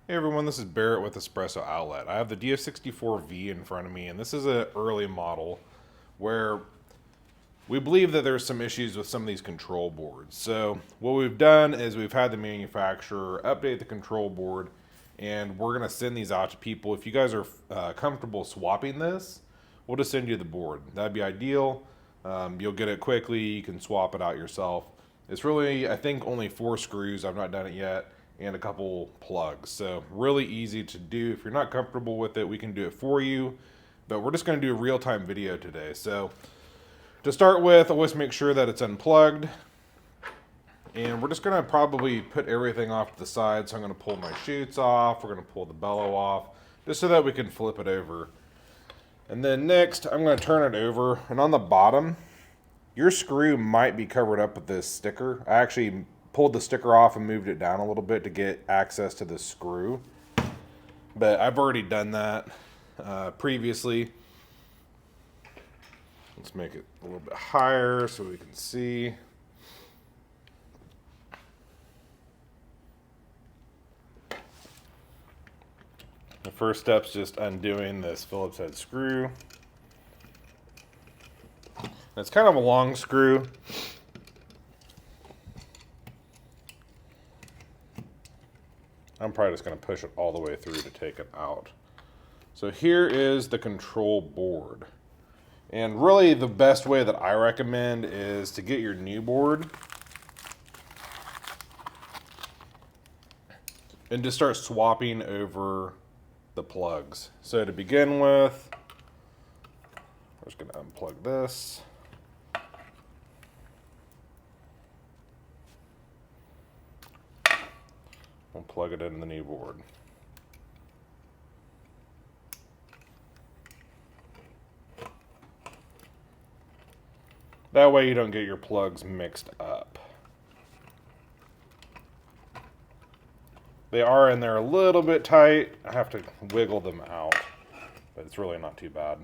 Hey everyone, this is Barrett with Espresso Outlet. I have the DF64V in front of me, and this is an early model where we believe that there's some issues with some of these control boards. So what we've done is we've had the manufacturer update the control board, and we're going to send these out to people. If you guys are comfortable swapping this, we'll just send you the board. That'd be ideal. You'll get it quickly. You can swap it out yourself. It's really, I think, only 4 screws. I've not done it yet, and a couple plugs. So really easy to do. If you're not comfortable with it, we can do it for you. But we're just going to do a real-time video today. So to start with, always make sure that it's unplugged. And we're just going to probably put everything off to the side. So I'm going to pull my chutes off. We're going to pull the bellow off, just so that we can flip it over. And then next, I'm going to turn it over. And on the bottom, your screw might be covered up with this sticker. I actually pulled the sticker off and moved it down a little bit to get access to the screw. But I've already done that previously. Let's make it a little bit higher so we can see. The first step's just undoing this Phillips head screw. It's kind of a long screw. I'm probably just going to push it all the way through to take it out. So here is the control board. And really the best way that I recommend is to get your new board and just start swapping over the plugs. So to begin with, I'm just going to unplug this. We'll plug it into the new board. That way you don't get your plugs mixed up. They are in there a little bit tight. I have to wiggle them out, but it's really not too bad.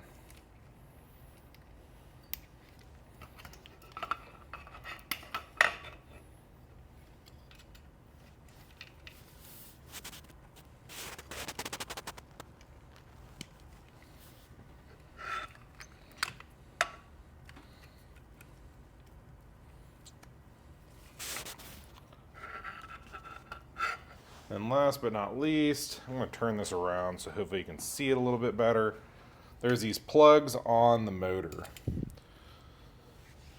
And last but not least, I'm going to turn this around so hopefully you can see it a little bit better. There's these plugs on the motor.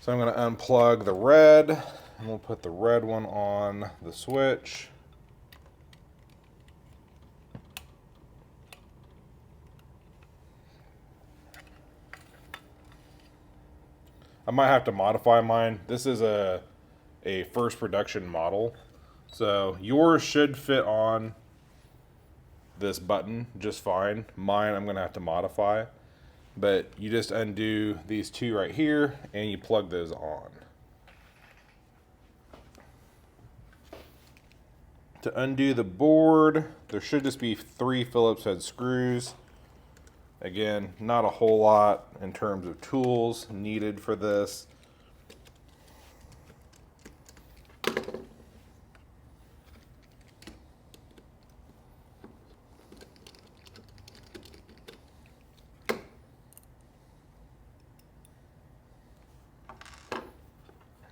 So I'm going to unplug the red, and we'll put the red one on the switch. I might have to modify mine. This is a first production model. So yours should fit on this button just fine. Mine I'm going to have to modify. But you just undo these two right here and you plug those on. To undo the board, there should just be 3 Phillips head screws. Again, not a whole lot in terms of tools needed for this.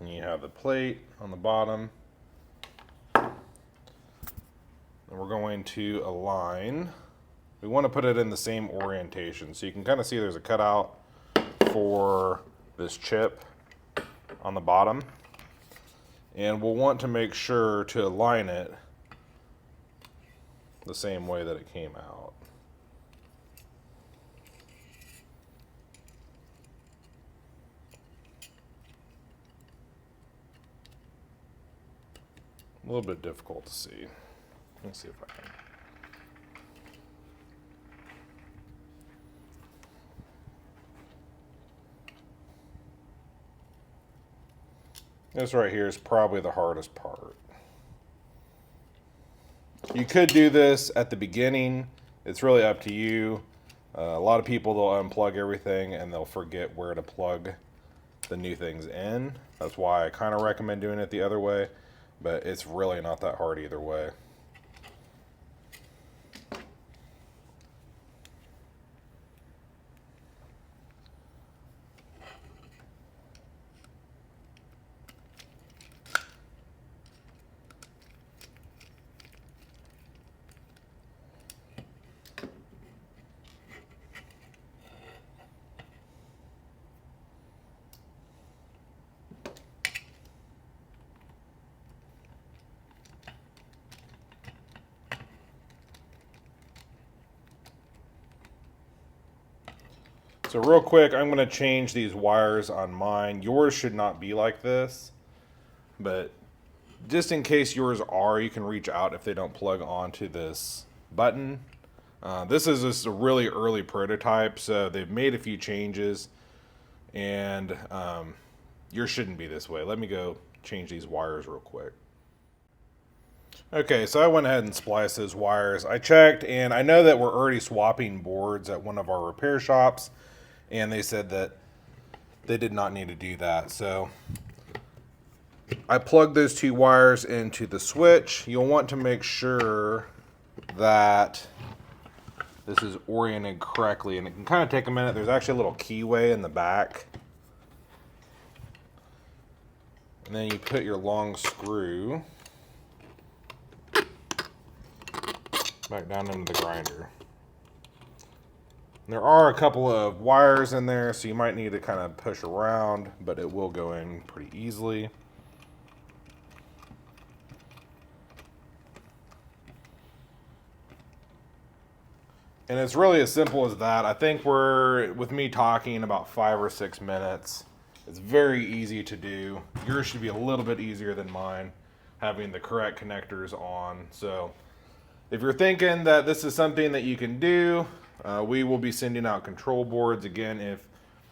And you have the plate on the bottom. And we're going to align. We want to put it in the same orientation. So you can kind of see there's a cutout for this chip on the bottom. And we'll want to make sure to align it the same way that it came out. A little bit difficult to see. Let's see if I can. This right here is probably the hardest part. You could do this at the beginning. It's really up to you. A lot of people, they'll unplug everything and they'll forget where to plug the new things in. That's why I kind of recommend doing it the other way, but it's really not that hard either way. So real quick, I'm going to change these wires on mine. Yours should not be like this, but just in case yours are, you can reach out if they don't plug onto this button. This is just a really early prototype, so they've made a few changes, and yours shouldn't be this way. Let me go change these wires real quick. Okay, so I went ahead and spliced those wires. I checked, and I know that we're already swapping boards at one of our repair shops, and they said that they did not need to do that. So I plugged those two wires into the switch. You'll want to make sure that this is oriented correctly, and it can kind of take a minute. There's actually a little keyway in the back. And then you put your long screw back down into the grinder. There are a couple of wires in there, so you might need to kind of push around, but it will go in pretty easily. And it's really as simple as that. I think with me talking, about 5 or 6 minutes. It's very easy to do. Yours should be a little bit easier than mine, having the correct connectors on. So if you're thinking that this is something that you can do, we will be sending out control boards. Again, if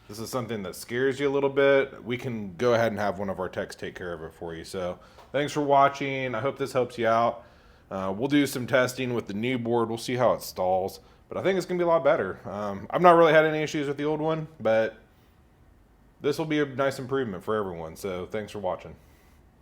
this is something that scares you a little bit, we can go ahead and have one of our techs take care of it for you. So thanks for watching. I hope this helps you out. We'll do some testing with the new board. We'll see how it stalls, but I think it's going to be a lot better. I've not really had any issues with the old one, but this will be a nice improvement for everyone. So thanks for watching.